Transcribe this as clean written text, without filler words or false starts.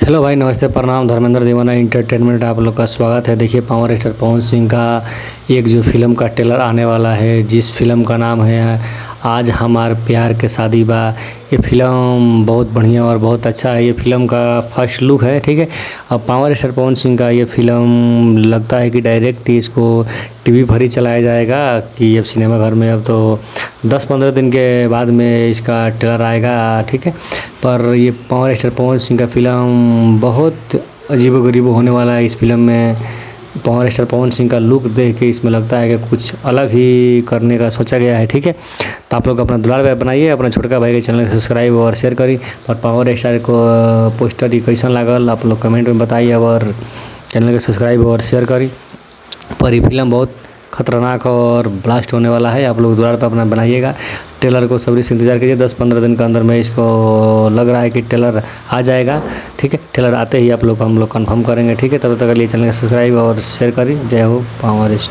Hello भाई, नमस्ते, प्रणाम। धर्मेंद्र दीवाना एंटरटेनमेंट आप लोग का स्वागत है। देखिए, पावर स्टार पवन सिंह का एक जो फिल्म का ट्रेलर आने वाला है, जिस फिल्म का नाम है आज हमार प्यार के शादी बा। ये फिल्म बहुत बढ़िया और बहुत अच्छा है। ये फिल्म का फर्स्ट लुक है, ठीक है। अब पावर स्टार पवन सिंह का ये फिल्म लगता है कि डायरेक्ट इसको टीवी पर ही चलाया जाएगा कि अब सिनेमा घर में। अब तो 10-15 दिन के बाद में इसका ट्रेलर आएगा, ठीक है। पर ये पावर स्टार पवन सिंह का फिल्म बहुत अजीबो-गरीब होने वाला है। इस फिल्म में पावर स्टार पवन सिंह का लुक देख के इसमें लगता है कि कुछ अलग ही करने का सोचा गया है, ठीक है। तो आप लोग अपना दुलार भाई बनाइए, अपना छोटका भाई के चैनल को सब्सक्राइब और शेयर करी। और पावर स्टार को पोस्टर ही कैसन लागल आप लोग कमेंट में बताइए और चैनल को सब्सक्राइब और शेयर करी। पर ये फिल्म बहुत खतरनाक और ब्लास्ट होने वाला है। आप लोग दुलार पर अपना बनाइएगा। ट्रेलर को सब्री से इंतज़ार कीजिए। 10-15 दिन के अंदर में इसको लग रहा है कि ट्रेलर आ जाएगा, ठीक है। ट्रेलर आते ही आप लोग हम लोग कंफर्म करेंगे, ठीक है। तब तक के लिए चैनल को सब्सक्राइब और शेयर करिए। जय हो पावर स्टार।